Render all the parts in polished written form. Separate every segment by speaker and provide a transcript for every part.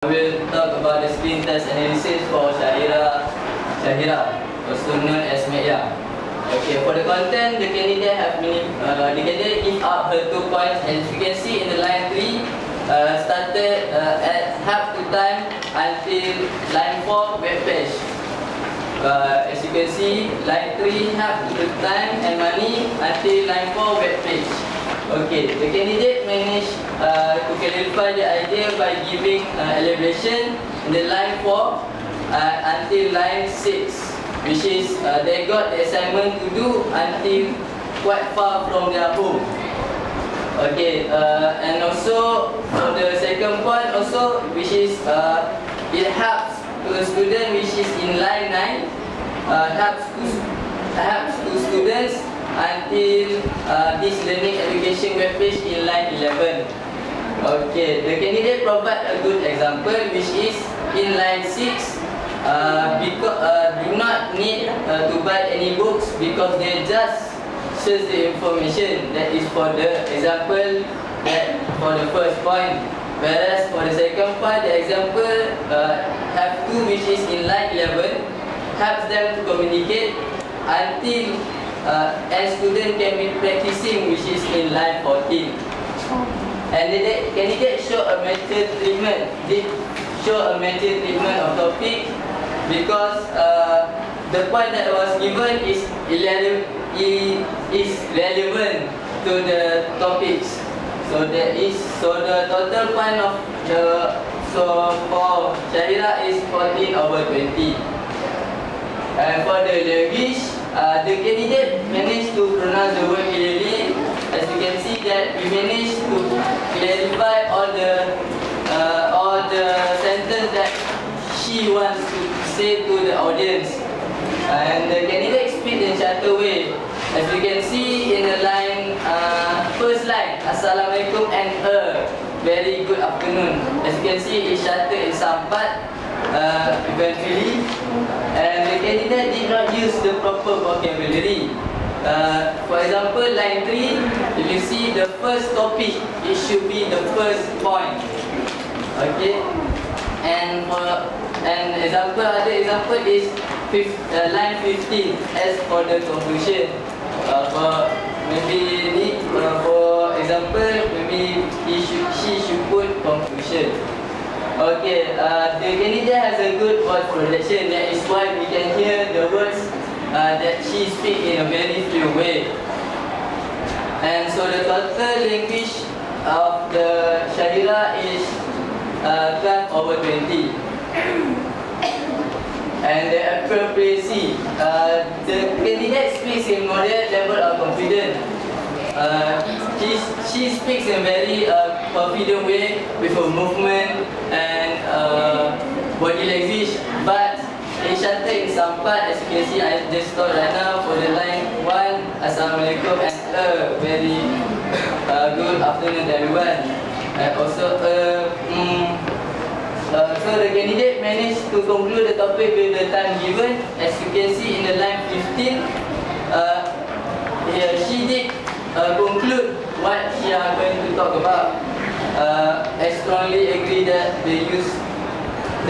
Speaker 1: We'll talk about the screen test analysis for Shahira, also known as Maya. Okay, for the content, the candidate give up her 2 points, as you can see in the line 3, started at half the time until line 4 web page. As you can see, line 3 half the time and money until line 4 web page. Okay, the candidate managed to clarify the idea by giving elaboration in the line 4 until line 6, which is they got the assignment to do until quite far from their home. Okay, and also for the second point also, which is it helps to a student which is in line 9, helps to students until this learning education web page in line 11. Okay, the candidate provide a good example which is in line 6, because do not need to buy any books because they just search the information. That is for the example that for the first point. Whereas for the second point, the example have 2 which is in line 11, helps them to communicate until and student can be practicing which is in line 14. And the candidate show a method treatment. Did show a method treatment of topic because the point that was given is relevant to the topics. So the total point of for Shahira is 14/20. And for the language, the candidate managed to pronounce the word clearly. As you can see that we managed to clarify all the sentence that she wants to say to the audience. And the candidate speak in shorter way. As you can see in the line, first line, Assalamualaikum and very good afternoon. As you can see, it's shorter in some part eventually. And the candidate did not use the proper vocabulary. For example, line 3, if you see the first topic, it should be the first point. Okay. And other example is line 15 as for the conclusion. For example, maybe she should put conclusion. Okay, the candidate has a good voice projection. That is why we can hear the words that she speaks in a very fluent way. And so the total language of the Shahira is 12/20. And the appropriacy, the candidate speaks in moderate level of confidence. She speaks in very confident way with her movement and body language, but it's shorter in some part. As you can see, I just taught right now for the line 1, Assalamualaikum and very good afternoon everyone. And also so the candidate managed to conclude the topic with the time given. As you can see in the line 15, she did conclude what she are going to talk about. I strongly agree that the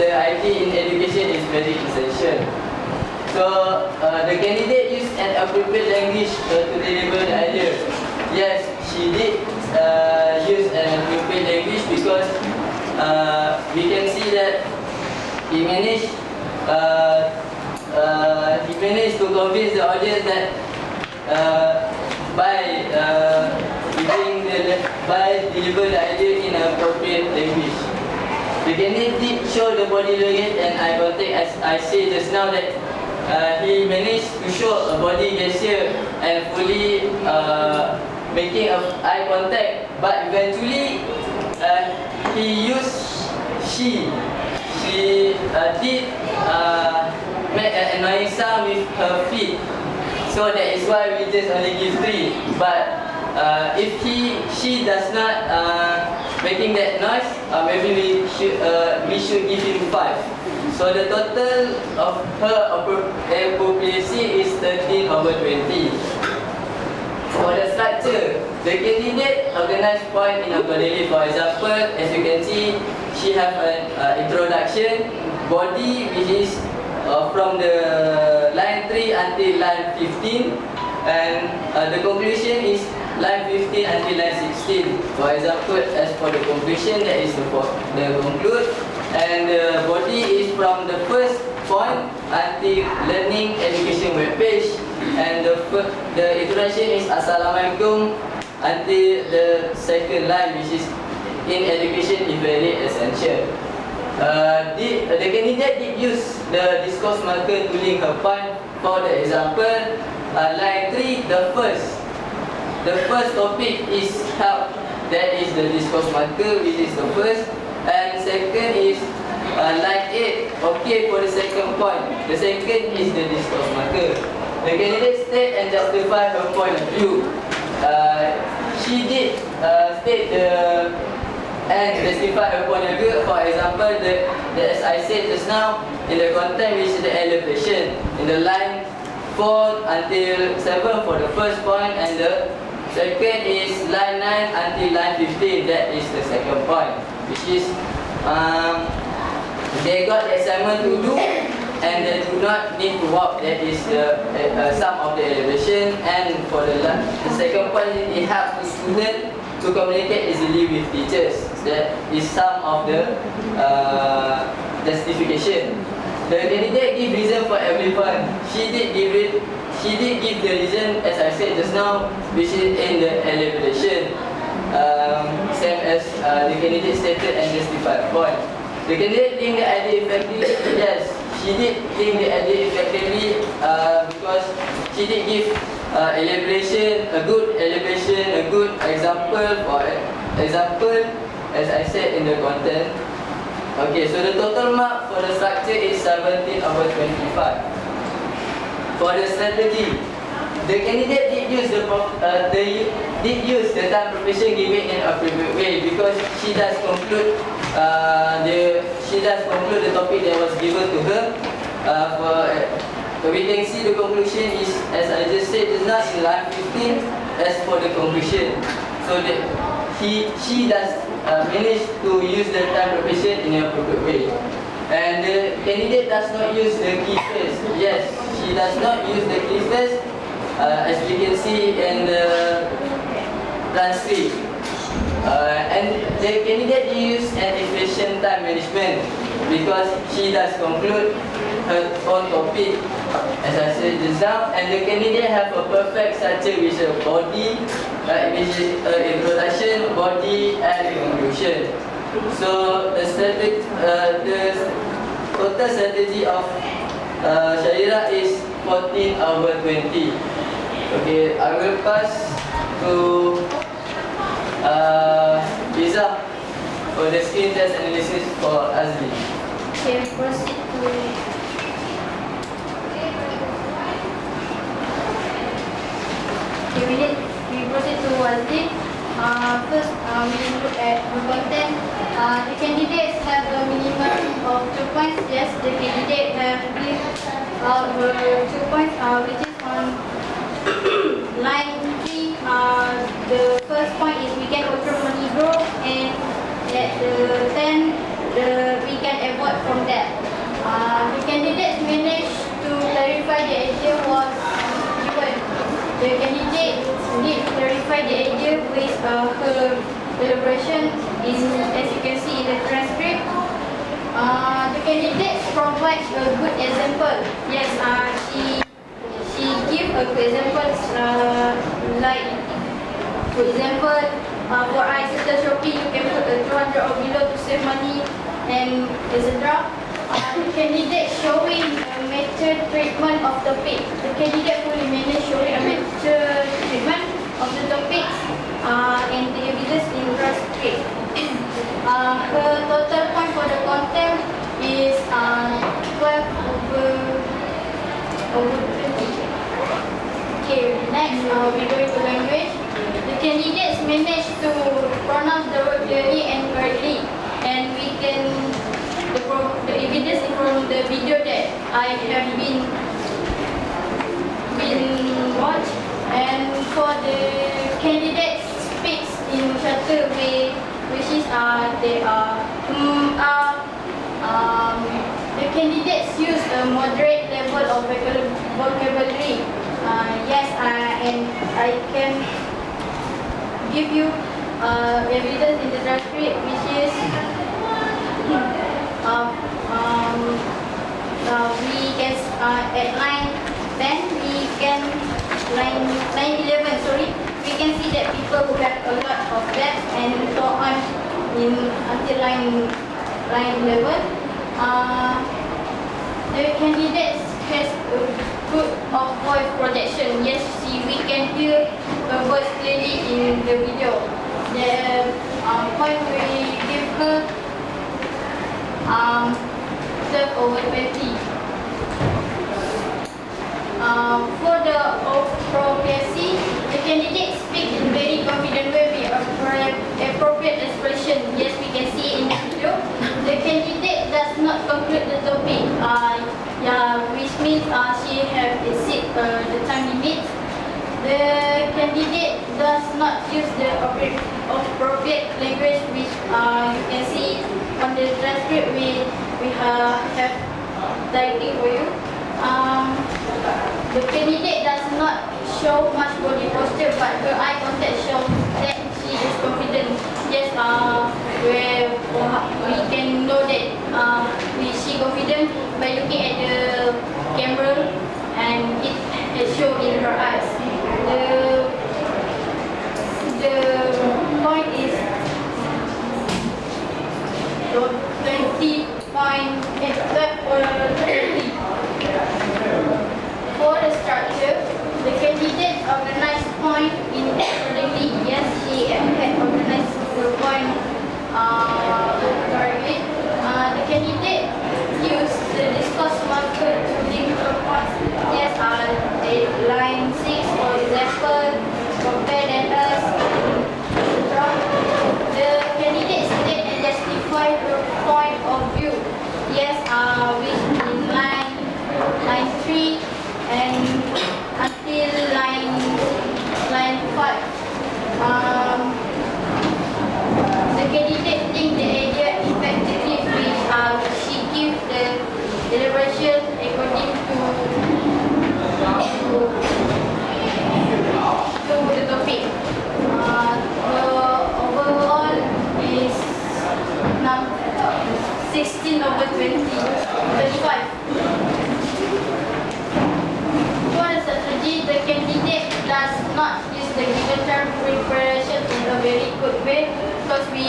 Speaker 1: IT in education is very essential. So the candidate used an appropriate language to deliver the idea. Yes, she did use an appropriate language because we can see that he managed to convince the audience that by deliver the idea in an appropriate language. The candidate did show the body language and eye contact, as I said just now, that he managed to show a body gesture and fully making eye contact, but eventually he used she did make an annoying sound with her feet. So that is why we just only give 3. But if she does not making that noise, maybe we should give him 5. So the total of her appropriacy is 13/20. For the structure, the candidate organized point in accordingly. For example, as you can see, she have an introduction, body which is from the line 3 until line 15, and the conclusion is line 15 until line 16. For example, as for the conclusion, that is the conclude, and the body is from the first point until learning education web page, and the introduction is Assalamualaikum until the second line, which is in education is very essential. The candidate did use the discourse marker to link her point. For the example, line 3, the first topic is help, that is the discourse marker, which is the first, and second is line 8, okay, for the second point. The second is the discourse marker. The candidate state and justify her point of view. She did state and justify her point of view. For example, as I said just now, in the content which is the elevation, in the line 4 until 7 for the first point, and the second is line 9 until line 15, that is the second point, which is they got the assignment to do and they do not need to walk, that is the some of the elevation. And for the second point, it helps the student to communicate easily with teachers, that is some of the justification. The candidate give reason for every point. She did give the reason, as I said just now, which is in the elaboration, same as the candidate stated and justified point. The candidate think the idea effectively. Yes, she did think the idea effectively because she did give elaboration, a good elaboration, a good example. For example, as I said in the content. Okay, so the total mark for the structure is 17/25. For the strategy, the candidate did use the time preparation given in a appropriate way, because she does conclude the topic that was given to her. We can see the conclusion is, as I just said, is not in line 15 as for the conclusion. So that she does manage to use the time preparation in an appropriate way. And the candidate does not use the key phrase. Yes, she does not use the key phrase, as we can see in the transcript. And the candidate use an efficient time management because she does conclude her own topic, as I said just now. And the candidate have a perfect structure with a body, which is introduction, body, and conclusion. So the total strategy of Syahira is 14/20. Okay, I will pass to Liza for the screen test analysis for Azli.
Speaker 2: Okay, proceed to. Okay, we proceed to Azli. First, we look at the content. The candidates have a minimum of 2 points. Yes, the candidate have give 2 points, which is on line 3. The first point is weekend ultra money grow, and at the 10, we can avoid from that. The candidates managed to clarify the idea was given. The candidate did clarify the idea with her elaboration, as you can see in the transcript. The candidate provides a good example. Yes, she give a good example, like for example, for I settle Shopee, you can put a 200 or below to save money, and etc. The candidate showing a mature treatment of the topic. The candidate fully managed showing a mature treatment of the topics and the evidence in transcript. Her total point for the content is 12/20. Okay, next we go into language. The candidates managed to pronounce the word clearly and correctly, and we can the evidence from the video that I have been watched. And for the candidates speaks in shorter way, which is they are Mm, uh, the candidates use a moderate level of vocabulary. Yes, and I can give you evidence in the transcript, which is we can at line 10, we can line 11. Sorry, we can see that people who have a lot of debts and so on until line 11. The candidates has a good of voice projection. Yes, we can hear her voice clearly in the video. The point we give her 12/20. For the appropriacy, the candidate speak in very confident way with appropriate expression. Yes, we can see in the video. The candidate does not conclude the topic. Which means she have exceed the time limit. The candidate does not use the appropriate language, which you can see on the transcript. We have typing for you. The candidate does not show much body posture, but her eye contact shows that she is confident. Yes, where we can know that she confident by looking at the camera, and it shows in her eyes. The point is 20.8. For the structure, the candidate organized point in accordingly. Yes, she had organized the point correctly. The candidate used the discourse marker to link her points. Yes, line 6, for example, compare and us. The candidate state and justify her point of view. Yes, which in line 3 and until line 5. The candidate think the idea effectively, which she gives the deliberation according to the topic. The overall is 16/20, 35. For the strategy, the candidate does not use the given term preparation in a very good way, because we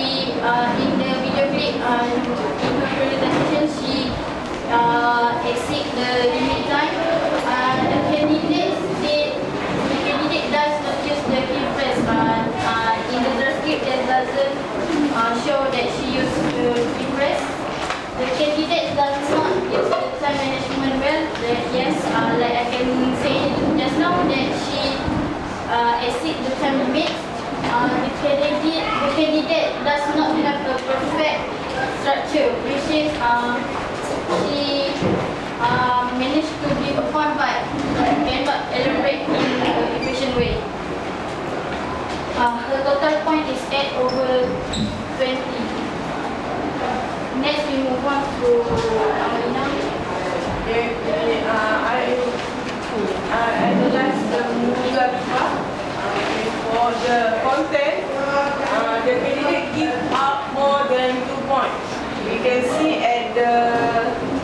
Speaker 2: in the video clip in her presentation she exceed the limit time. The candidate does not use the key phrase. In the transcript that doesn't show that she used the key phrase. The candidate does not use the time management well. Yes, like I can say just now that she exceed the time limit. The candidate does not have a perfect structure, which is she managed to give a point but cannot elaborate in an efficient way. Her total point is 8/20. Next, we move on to Amalina.
Speaker 3: I analyze the Mughalifa. For the content, the candidate gives up more than 2 points. We can see at the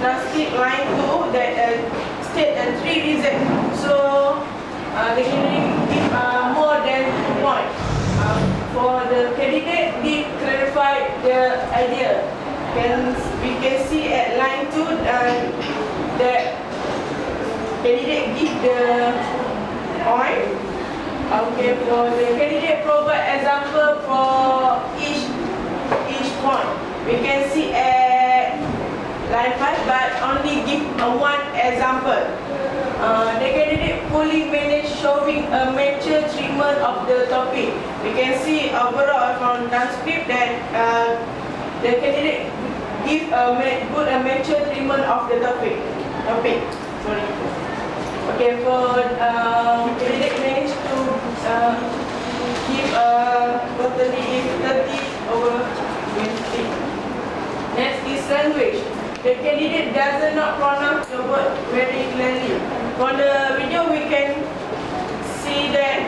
Speaker 3: transcript line 2 that state 3 reasons. So the candidate gives more than 2 points. For the candidate, did clarify the idea. We can see at line 2 that candidate give the point. Okay, for the candidate provide example for each point. We can see at line 5, but only give one example. The candidate fully managed showing a mature treatment of the topic. We can see overall from transcript that the candidate give a mature treatment of the topic. Sorry. Okay, for candidate managed to give totally 30/20. language. The candidate does not pronounce the word very clearly. From the video, we can see that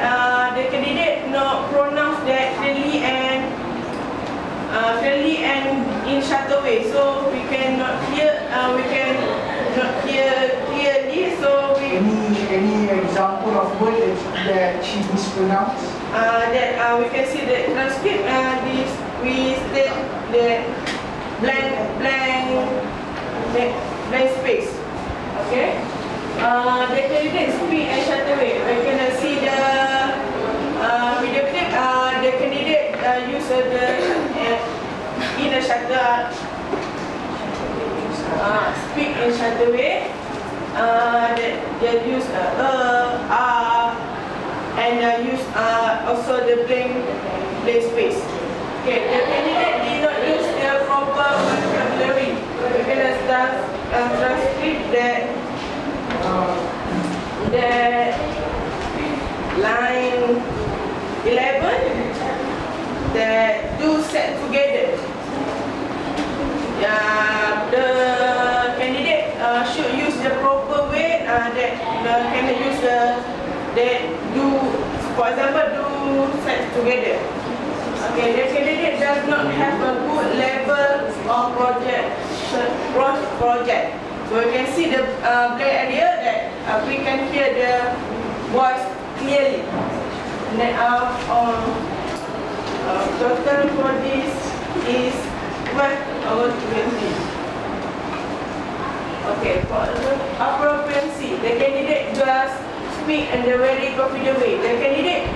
Speaker 3: the candidate not pronounce that clearly and in shorter way. So we cannot hear. We can not hear clearly. So we
Speaker 4: Any example of word that she mispronounced?
Speaker 3: that we can see the transcript. We state the blank space. Okay. The candidate speak in shorter way. We can see the video clip. The candidate use the in a shorter speak in shorter way. They use and use also the blank space. Okay, the candidate did not use the proper vocabulary. We can start transcript that line 11 that do set together. The candidate should use the proper way that the candidate use that do, for example, do set together. Okay, the candidate does not have a good level of project. So you can see the blank area that we can hear the voice clearly. Then total for this is 12/20. Okay, for the appropriacy, the candidate just speak in the very confident way. The candidate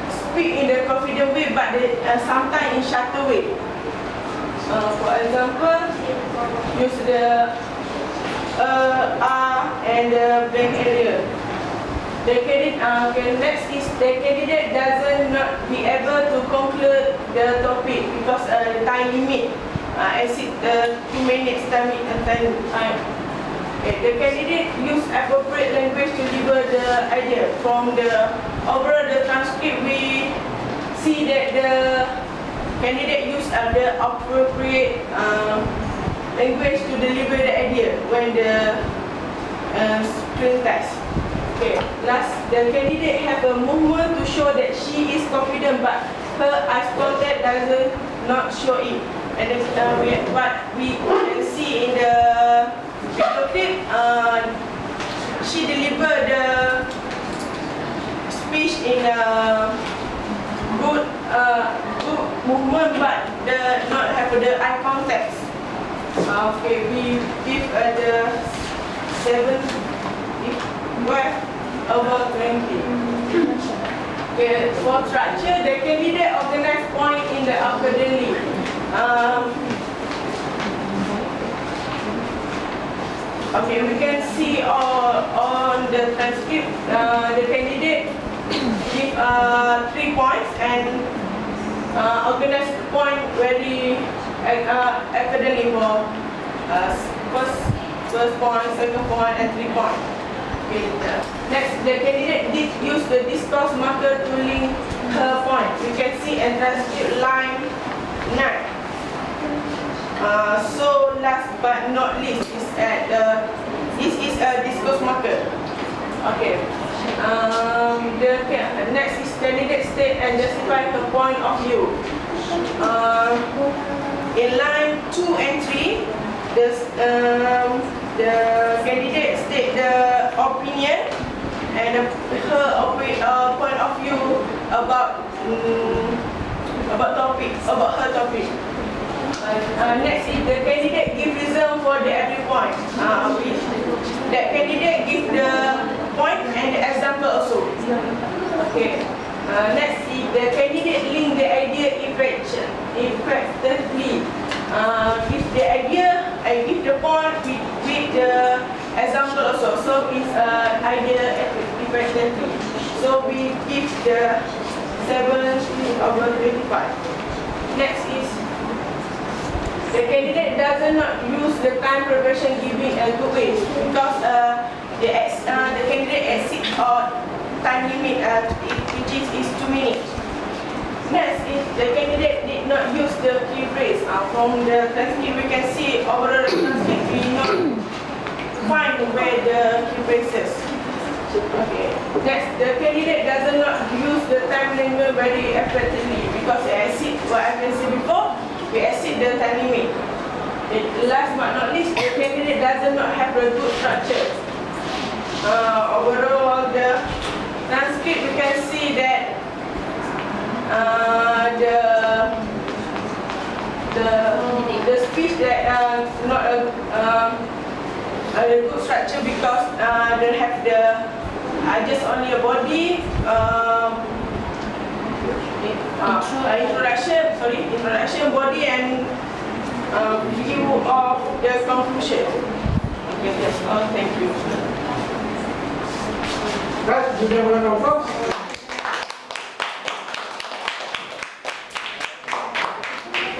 Speaker 3: speak in the confident way, but sometimes in shorter way. For example, use the and the blank area. The candidate, next is the candidate doesn't not be able to conclude the topic because the time limit exceed 2 minutes time. Okay, the candidate use appropriate language to deliver the idea. From the overall the transcript, we see that the candidate use the appropriate language to deliver the idea when the screen test. Okay, last, the candidate have a movement to show that she is confident, but her eye contact doesn't not show it. And what we can see in the video clip, she delivered the speech in a good movement, but not have the eye contact. Okay, we give the 12/20. Okay, for structure, the candidate organize point in the academy. Okay, we can see on the transcript, the candidate give 3 points and organize the point very academy for first point, second point, and 3 points. Okay, next, the candidate did use the discourse marker to link her point. You can see in transcript line 9. So last but not least is this is a discourse marker. Okay. The next is candidate state and justify her point of view. In line 2 and 3, the candidate state the opinion and her point of view about her topic. Next is the candidate give reason for the every point. That candidate give the point and the example also. Okay. Next is the candidate link the idea effectively. Give the idea and give the point with the example also. So it's idea effectively. So we give the 7/25. Next is the candidate does not use the time progression giving a good way because the candidate exceeds or time limit which is 2 minutes. Next, if the candidate did not use the key phrase, from the transcript we can see overall transcript we not find where the key phrases. Okay. Next, the candidate does not use the time limit very effectively because it exceed what I mentioned before. We exceed the time limit. Last but not least, the candidate does not have a good structure. Overall, the transcript we can see that the speech that not a good structure because they have the just only a body introduction body and view of the conclusion. Okay, that's all. Thank you.
Speaker 4: Right, do you have round of applause?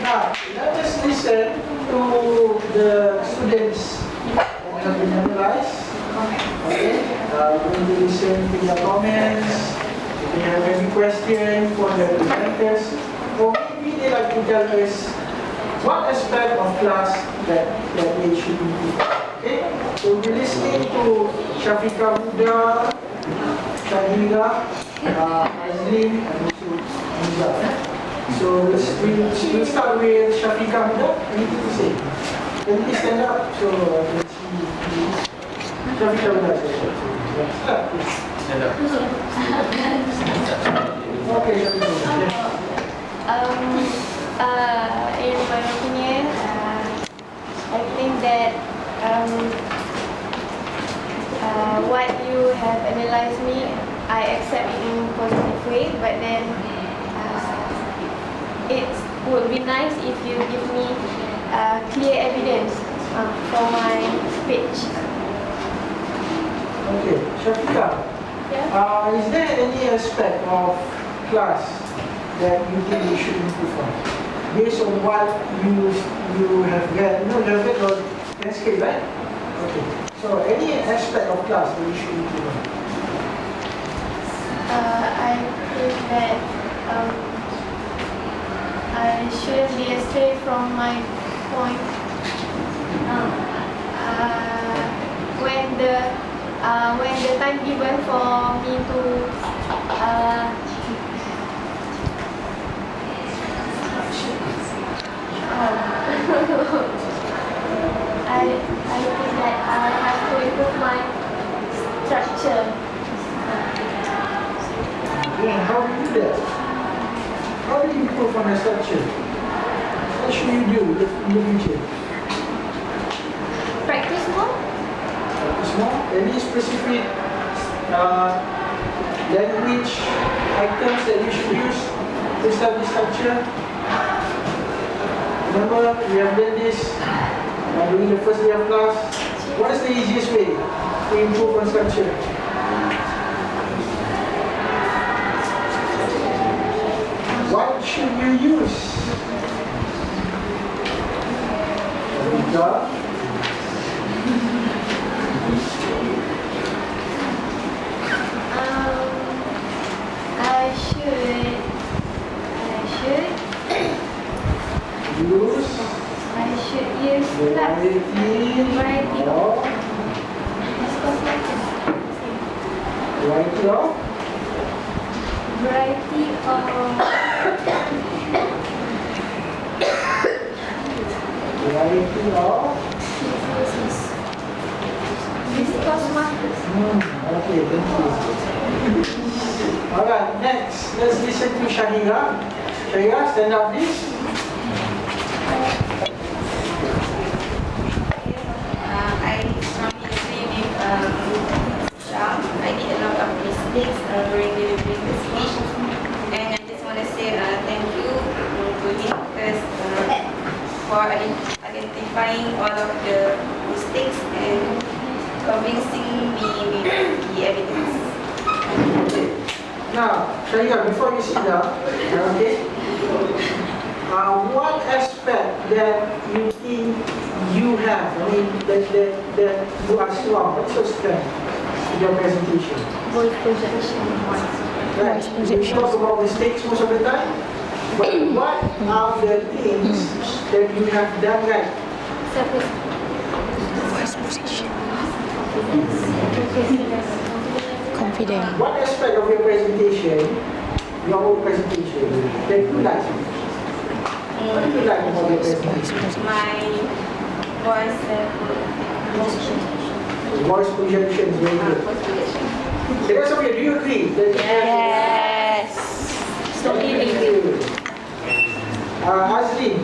Speaker 4: Now, let us listen to the students that have been analyzed. Okay, we're going to listen to their comments. If they have any question for the presenters, or maybe they like to tell us what aspect of class that they should improve. Okay, so we're listening to Syafiqah Huda, Shahira, Azlin, and also Hamzah. So we'll start with Syafiqah Huda. Anything to say? Can you stand up so I can see? Syafiqah Huda. Start, please.
Speaker 1: Stand up.
Speaker 4: Okay, Syafiqah.
Speaker 5: In my opinion, I think that what you have analyzed me, I accept it in a positive way, but then it would be nice if you give me clear evidence for my speech.
Speaker 4: Okay, Syafiqah.
Speaker 5: Yeah?
Speaker 4: Is there any aspect of class that you think you should improve on? Based on what you have read, you have read on landscape, right? Okay. So any aspect of class that you should improve on?
Speaker 5: I think that I shouldn't be astray from my point. When the time given for me to I think that I have to improve my structure.
Speaker 4: Yeah, how do you do that? How do you improve on the structure? What should you do in the future?
Speaker 5: Practice more.
Speaker 4: Practice more? Any specific language items that you should use to establish structure? Remember, we have done this during the first day of class. What is the easiest way to improve on structure? What should you use? Rita?
Speaker 5: I should use variety of discourse method.
Speaker 4: Variety of?
Speaker 5: Variety of discourse method.
Speaker 4: Okay, thank you. Alright, next, let's listen to Shahira. Shahira, stand up please.
Speaker 6: I strongly agree with Shah. I did a lot of mistakes during delivering the speech, and I just want to say thank you to him because for identifying all of the mistakes and convincing me with the evidence.
Speaker 4: Now, Shahira, before you sit down, okay, what aspect that you think you have, I mean, that you are strong, what's your strength in your presentation?
Speaker 5: Voice projection.
Speaker 4: Right. You talk about mistakes most of the time? But what are the things that you have done right?
Speaker 7: Confident.
Speaker 4: What aspect of your presentation, your own presentation, that you like? What do you like about your presentation?
Speaker 6: My voice level.
Speaker 4: Voice projection is very good.
Speaker 6: Voice projection.
Speaker 4: The rest of you, do you agree? That you have-
Speaker 7: Yes.
Speaker 4: Thank you. Azrin,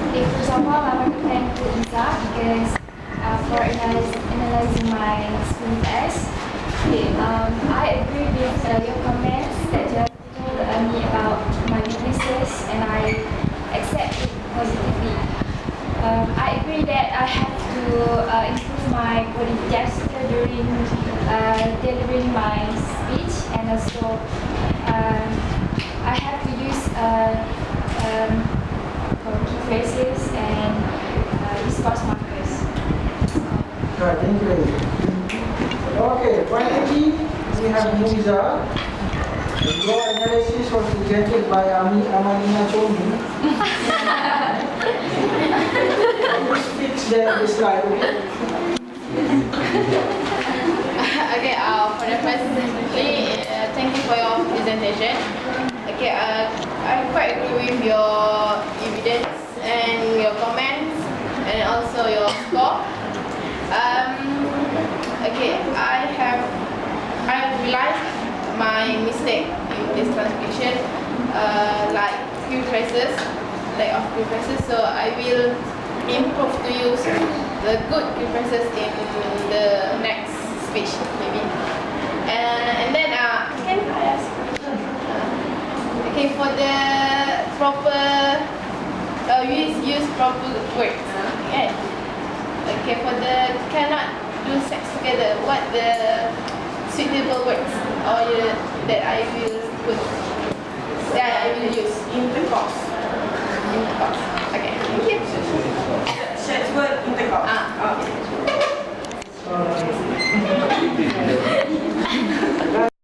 Speaker 2: Okay, first of all, I want to thank Iza because for analyzing my school test. Okay, I agree with your comments that you have told me about my weaknesses, and I accept it positively. I agree that I have to improve my body gesture during delivering my speech, and also I have to use key phrases and discourse markers.
Speaker 4: right, thank you. Okay, finally, we have Muiza. Your analysis was presented by Amalina Chomi. Please fix the slide, okay?
Speaker 8: Okay, for the first, thank you for your presentation. Okay, I quite agree with your evidence and your comments and also your score. Okay, I have realized my mistake in this transcription, like few phrases, lack of few phrases. So I will improve to use the good few phrases in the next speech, maybe. And then, can I ask? Okay, for the proper, use proper words. Okay. Okay, for the cannot do sex together, what the suitable words or that I will put, that I will use in the course. Okay, thank you.